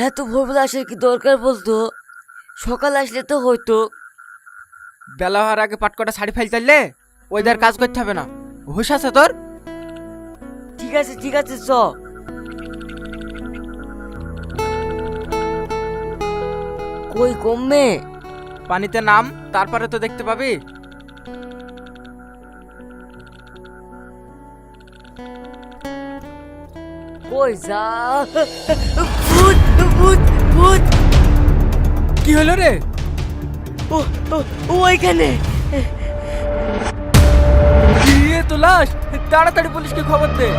এত ভোরবেলা আসার কি দরকার বলতো? সকাল আসলে তো হয়তো। বেলা হওয়ার আগে পাটকটা শাড়ি ফাইল চাইলে ওইদার কাজ করতে হবে না। হুশ আছে তোর? ঠিক আছে ঠিক আছে, চ। কই কমবে? পানিতে নাম, তারপরে তো দেখতে পাবি। কই যা? ভূত ভূত ভূত! কি হলো রে? ও ও ও ওইখানে। তো লাশ, তাড়াতাড়ি পুলিশকে খবর দে।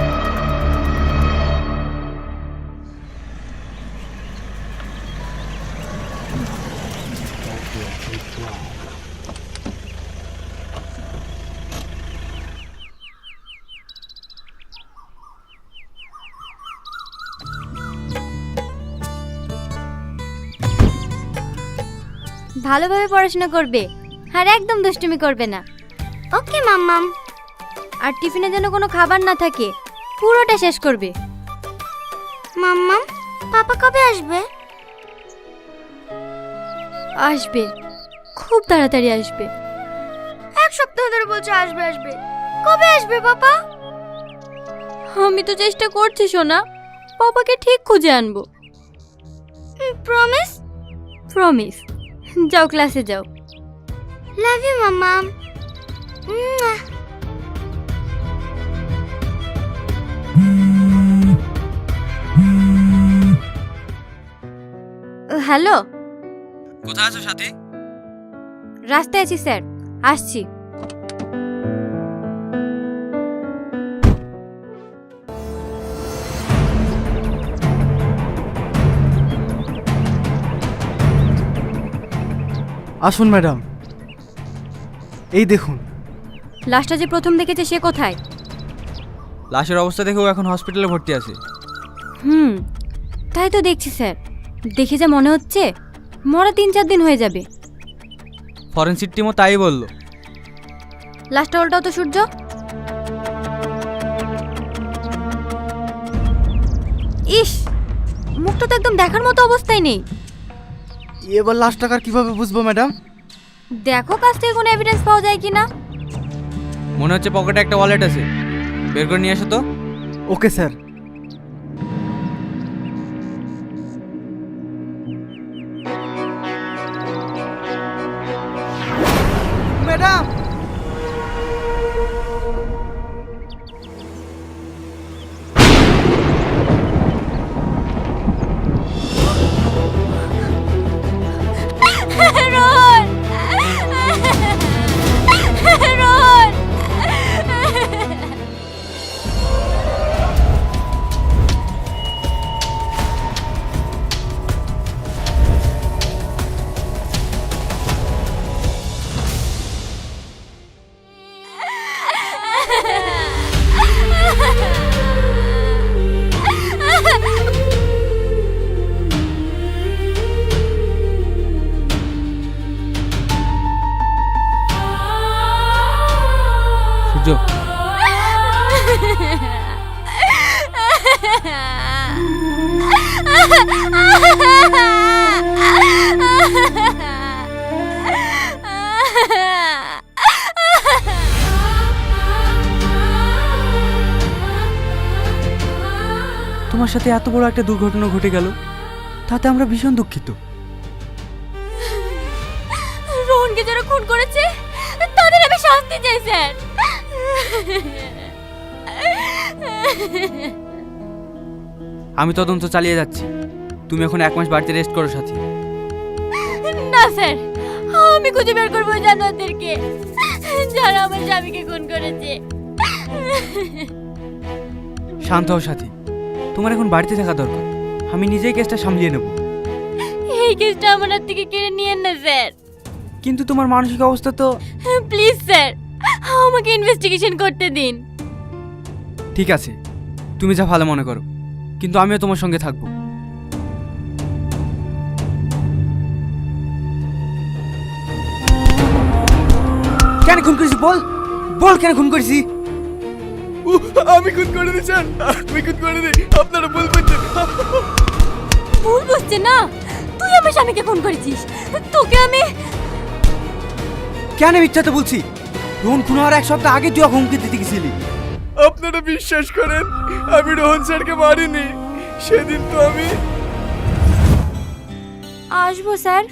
ভালোভাবে পড়াশোনা করবে আর একদম দুষ্টুমি করবে না। ওকে মাম্মাম। আর টিফিনে যেন কোনো খাবার না থাকে, পুরোটা শেষ করবে। মাম্মাম, পাপা কবে আসবে? আসবে, খুব তাড়াতাড়ি আসবে। এক সপ্তাহ ধরে বলছে আসবে আসবে। কবে আসবে পাপা? আমি তো চেষ্টা করছি সোনা, পাপাকে ঠিক খুঁজে আনবো। প্রমিস? প্রমিস। যাও ক্লাসে যাও। লাভ ইউ মাম্মাম। হ্যালো, কোথায় আছো সাথী? রাস্তায় আছি স্যার, আসছি। আসুন ম্যাডাম, এই দেখুন। লাশটা যে প্রথম দেখেছে সে কোথায়? লাশের অবস্থা দেখেও এখন হসপিটালে ভর্তি আছে। তাই তো দেখছি স্যার। দেখে যা মনে হচ্ছে মরা 3-4 দিন হয়ে যাবে। ফরেনসিক টিমও তাই বললো। লাশটা উল্টাও তো সূর্য। ইস, মুখটা তো একদম দেখার মতো অবস্থায় নেই। এবার লাশ টাকার কিভাবে বুঝবো ম্যাডাম? দেখো কাছ থেকে কোনো এভিডেন্স পাওয়া যায় কিনা। মনে হচ্ছে পকেটে একটা ওয়ালেট আছে, বের করে নিয়ে এসো তো। Okay sir. Madam, Rohan! Rohan! Surya, তোমার সাথে এত বড় একটা দুর্ঘটনা ঘটে গেল, তাতে আমরা ভীষণ দুঃখিত। রোহনকে যারা খুন করেছে তাদের আমি শাস্তি চাই স্যার। আমি তদন্ত চালিয়ে যাচ্ছি, তুমি এখন 1 মাস বাড়িতে রেস্ট করো সাথী। না স্যার, আমি খুঁজে বের করবো জানোয়ারদেরকে যারা আমার স্বামীকে খুন করেছে। শান্ত হও সাথী, তোমার এখন বাড়িতে থাকা দরকার। আমি নিজেই কেসটা সামলিয়ে নেব। এই কেসটা আমার হাত থেকে কেড়ে নিয়েন না স্যার। কিন্তু তোমার মানসিক অবস্থা তো। প্লিজ স্যার, আমাকে ইনভেস্টিগেশন করতে দিন। ঠিক আছে, তুমি যা ভালো মনে করো, কিন্তু আমিও তোমার সঙ্গে থাকবো। কেন খুন করেছি বল, বল কেন খুন করেছি? আমি খুন করে দিই স্যার, আমি খুন করে দিই, আপনারা ভুল করছেন। ভুল বুঝছে না, তুই আমার স্বামীকে ফোন করেছিস, তোকে আমি কেন মিথ্যা তো বলছি? রোহন খুন হওয়ার 1 সপ্তাহ আগে তুই ওকে হুমকি দিতে গেছিলি। আপনারা বিশ্বাস করেন, আমি রোহন স্যারকে মারিনি। সেদিন তো আমি আসবো স্যার।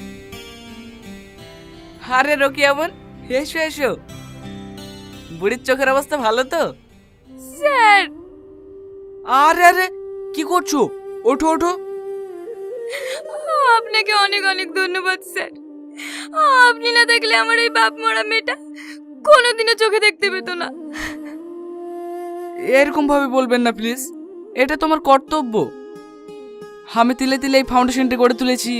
আরে রকিয়া বোন, এসো এসো। বুড়ির চোখের অবস্থা ভালো তো? স্যার আরে আরে কি করছো? ওঠো ওঠো। আপনাকে অনেক অনেক ধন্যবাদ স্যার। আপনি না থাকলে আমার এই বাপ মরা মেয়েটা কোনোদিনও চোখে দেখতে পেত না। এরকম ভাবে বলবেন না প্লিজ, এটা তোমার কর্তব্য। আমি তিলে তিলে এই ফাউন্ডেশনটি গড়ে তুলেছি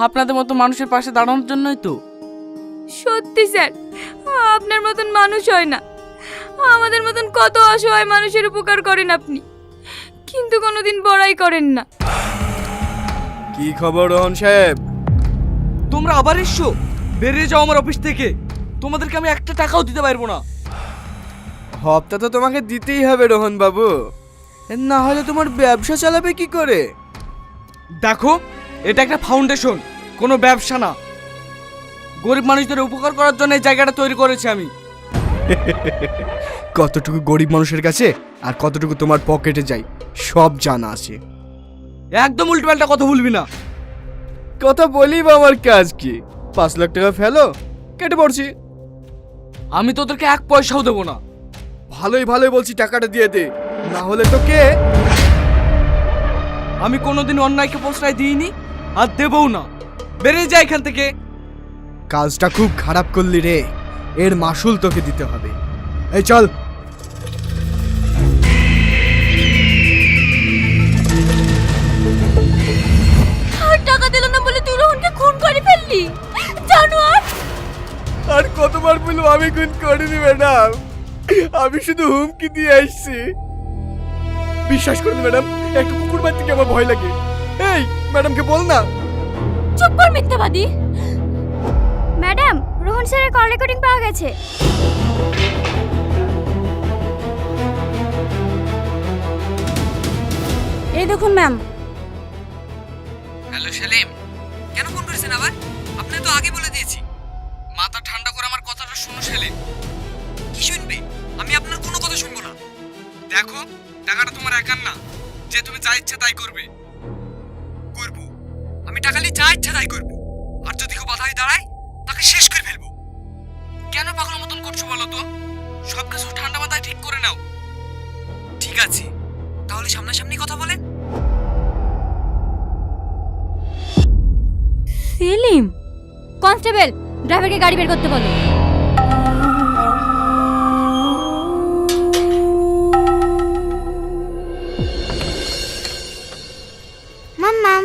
আপনাদের মতো মানুষের পাশে দাঁড়ানোর জন্যই তো। সত্যি স্যার, আপনার মতন মানুষ হয় না। আমাদের মতন কত অসহায় মানুষের উপকার করেন আপনি, কিন্তু কোনোদিন বড়াই করেন না। কি খবর রোহন সাহেব? তোমরা আবার এসছো? বেরিয়ে যাও আমার অফিস থেকে, তোমাদেরকে আমি 1 টাকাও দিতে পারবো না। হপ্তা তো তোমাকে দিতেই হবে রোহন বাবু, না হলে তোমার ব্যবসা চালাবে কি করে? দেখো, এটা একটা ফাউন্ডেশন, কোনো ব্যবসা না। গরিব মানুষদের উপকার করার জন্য এই জায়গাটা তৈরি করেছি আমি। কতটুকু গরিব মানুষের কাছে আর কতটুকু তোমার পকেটে যায় সব জানা আছে। একদম উল্টোপাল্টা কথা বলবি না। কথা বলি বা আমার কাজ কি? 5 লাখ টাকা ফেলো, কেটে পড়ছি। আমি তোদেরকে 1 পয়সাও দেবো না। ভালোই ভালোই বলছি, টাকাটা দিয়ে দে, না হলে তো কে। আমি কোনোদিন অন্যায়কে প্রশ্রয় দিইনি আর দেবও না। বেরিয়ে যা এখান থেকে। কাজটা খুব খারাপ করলি রে, এর মাসুল তোকে দিতে হবে। এই চল। আর টাকা দিল না বলে তুই রোহনকে খুন করে ফেললি, জানোয়ার। আর কতবার বলবো আমি খুন করিনি ম্যাডাম, আমি শুধু হুমকি দিয়ে আসছি। বিশ্বাস করুন ম্যাডাম, একটু কুকুর বাদ থেকে আমার ভয় লাগে। এই ম্যাডামকে বল না। চুপ কর মিথ্যাবাদী। ম্যাডাম, রোহন স্যারের কল রেকর্ডিং পাওয়া গেছে। এই দেখুন ম্যাম। হ্যালো সেলিম, কেন ফোন করেছেন আবার? আপনি তো আগে বলে দিয়েছি। মাথা ঠান্ডা করে আমার কথাটা শুনো সেলিম। কি শুনবে? আমি আপনার কোনো কথা শুনবো না। দেখো, টাকাটা তোমার একার না যে তুমি যা ইচ্ছা তাই করবে। আমি টাকা নিয়ে যা ইচ্ছা তাই করবো, আর যদি কেউ বাধাই দাঁড়ায় তাকে শেষ করে ফেলবো। কেন পাগলের মতন করছো বলো তো? সব কিছু ঠান্ডা মাথায় ঠিক করে নাও। ঠিক আছে, তাহলে সামনাসামনি কথা বলেন। সেলিম, কনস্টেবল ড্রাইভারকে গাড়ি বের করতে বলো। মাম্মাম।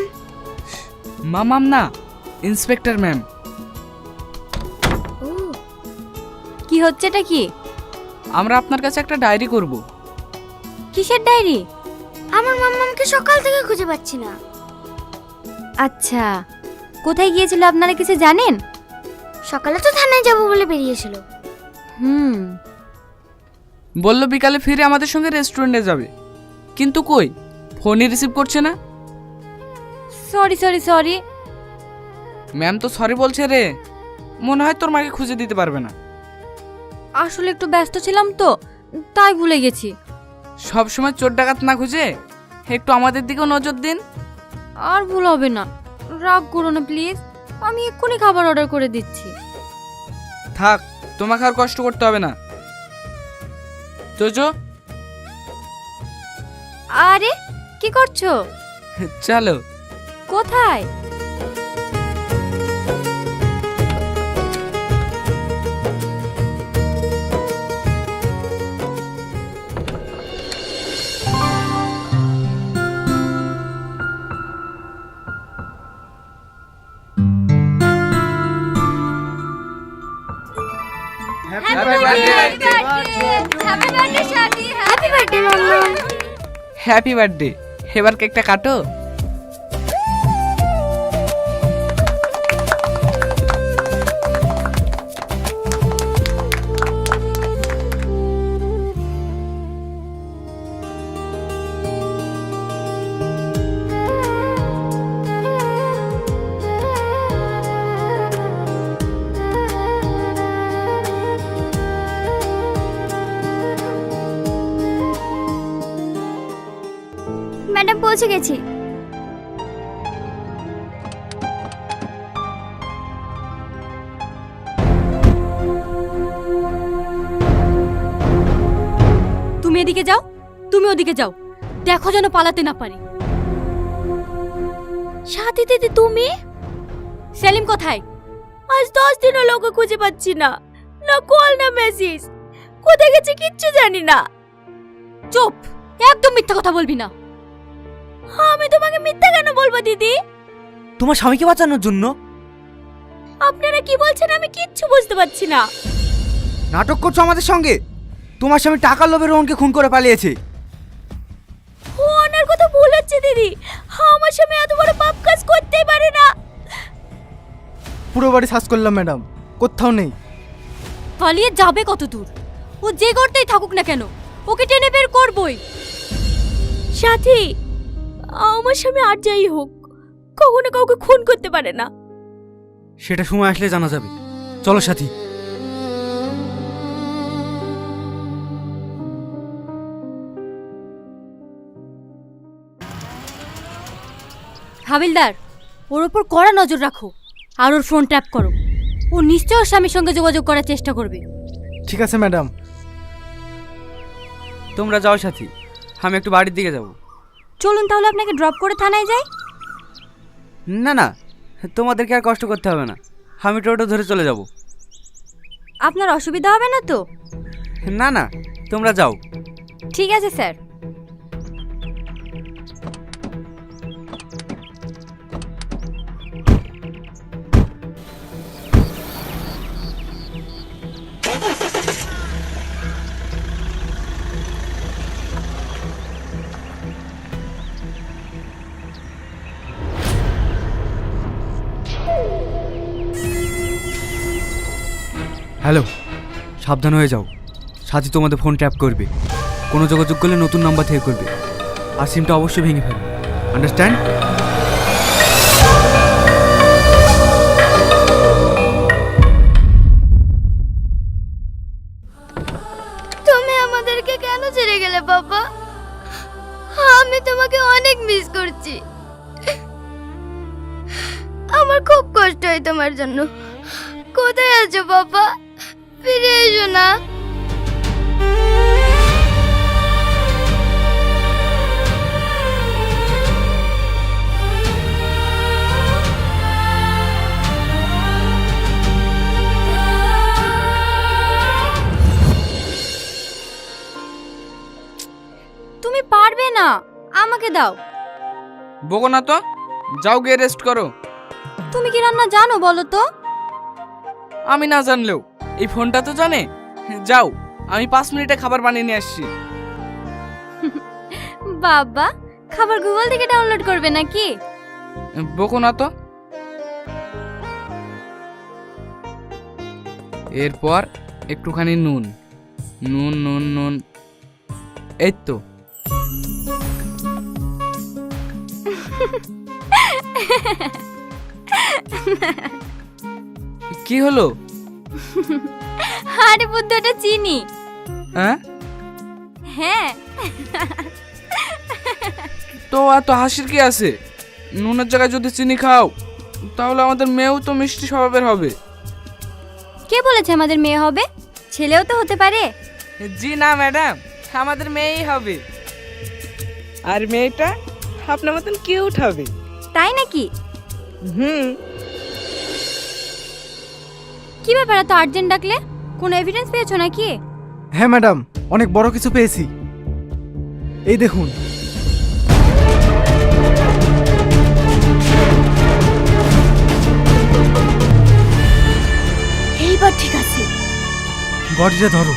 মামাম না, ইন্সপেক্টর ম্যাম। কি হচ্ছে এটা? কি? আমরা আপনার কাছে একটা ডায়েরি করব। কিসের ডায়েরি? আমার মাম্মামকে সকাল থেকে খুঁজে পাচ্ছি না। আচ্ছা, কোথায় গিয়েছিল আপনারা কিছু জানেন? সকালে তো থানায় যাব বলে বেরিয়েছিল। বললো বিকালে ফিরে আমাদের সঙ্গে রেস্টুরেন্টে যাবে, কিন্তু কই ফোনই রিসিভ করছে না। Sorry sorry sorry. ম্যাম তো সরি বলছে রে, মনে হয় তোর মাকে খুঁজে দিতে পারবে না। আসলে একটু ব্যস্ত ছিলাম তো, তাই ভুলে গেছি। সব সময় চোর ডাকাত না খুঁজে একটু আমাদের দিকেও নজর দিন। আর ভুল হবে না, রাগ করো না প্লিজ। আমি এক্ষুনি খাবার অর্ডার করে দিচ্ছি। থাক, তোমাকে আর কষ্ট করতে হবে না। চোজো, আরে কি করছো? চলো। কোথায়? Happy birthday. এবার কেকটা কাটো। পৌঁছে গেছি। তুমি এদিকে যাও, তুমি ওদিকে যাও, দেখো যেন পালাতে না পারি। সাথী দিদি তুমি? সেলিম কোথায়? আজ 10 দিন হলো ওকে খুঁজে পাচ্ছি না, না কল না মেসেজ, কোথায় গেছে কিচ্ছু জানি না। চুপ, একদম মিথ্যা কথা বলবি না। আমি তোমাকে মিথ্যা কেন বলবো দিদি? তোমার স্বামীকে বাঁচানোর জন্য। আপনারা কি বলছেন আমি কিচ্ছু বুঝতে পারছি না। নাটক করছো আমাদের সঙ্গে। তোমার স্বামী টাকার লোভে রোহনকে খুন করে পালিয়েছে। ও ওনার কথা ভুল হচ্ছে দিদি, আমার স্বামী এত বড় পাপ কাজ করতেই পারে না। পুরো বাড়ি সার্চ করলাম ম্যাডাম, কোথাও নেই। পালিয়ে যাবে কত দূর? ও যে করতেই থাকুক না কেন, ওকে টেনে বের করবই। সাথী, আমার স্বামী আর যাই হোক কখনো কাউকে খুন করতে পারে না। সেটা সময় আসলে জানা যাবে। চলো সাথী। হাবিলদার, ওর ওপর কড়া নজর রাখো আর ওর ফোন ট্যাপ করো। ও নিশ্চয় ওর স্বামীর সঙ্গে যোগাযোগ করার চেষ্টা করবে। ঠিক আছে ম্যাডাম। তোমরা যাও সাথী, আমি একটু বাড়ির দিকে যাব। চলুন তাহলে আপনাকে ড্রপ করে থানায় যাই। না না, তোমাদেরকে আর কষ্ট করতে হবে না, আমি টোটো ধরে চলে যাব। আপনার অসুবিধা হবে না তো? না না, তোমরা যাও। ঠিক আছে স্যার। হ্যালো, সাবধান হয়ে যাও। সাথী তোমাদের ফোন ট্যাপ করবে, কোনো যোগাযোগ করলে নতুন নাম্বার থেকে করবে, আর সিমটা অবশ্যই ভেঙে ফেলবে। আন্ডারস্ট্যান্ড? তুমি আমাদেরকে কেন ছেড়ে গেলে বাবা? আমি তোমাকে অনেক মিস করছি। আমার খুব কষ্ট হয় তোমার জন্য। কোথায় আছো বাবা? ফিরে এসো না। তুমি পারবে না, আমাকে দাও। বকো না তো, যাও গিয়ে রেস্ট করো। তুমি কি রান্না জানো বলো তো? আমি না জানলেও এই ফোনটা তো জানে। যাও, আমি 5 মিনিটে খাবার বানিয়ে নিয়ে আসছি। বাবা, খাবার গুগল থেকে ডাউনলোড করবে নাকি? বকো না তো। এরপর একটুখানি নুন, নুন নুন নুন, এই তো। কি হলো? আরে বুদ্ধ, ওটা চিনি। হ্যাঁ হ্যাঁ। তো এত হাসির কি আছে? নুনের জায়গায় যদি চিনি খাও তাহলে আমাদের মেয়েও তো মিষ্টি স্বভাবের হবে। কে বলেছে আমাদের মেয়ে হবে? ছেলেও তো হতে পারে। জি না ম্যাডাম, আমাদের মেয়েই হবে। আর মেয়েটা আপনার মতন কিউট হবে। তাই নাকি? হুম। কি ব্যাপার এত আর্জেন্ট ডাকলে? কোনো এভিডেন্স পেয়েছো নাকি? হ্যাঁ ম্যাডাম, অনেক বড় কিছু পেয়েছি। এই দেখুন। এইবার ঠিক আছে। বডিটা ধরো।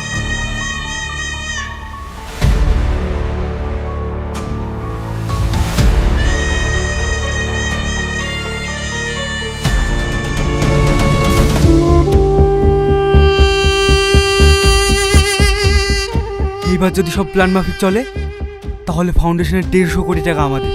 এইবার যদি সব প্ল্যান মাফিক চলে তাহলে ফাউন্ডেশনের 150 কোটি টাকা আমাদের।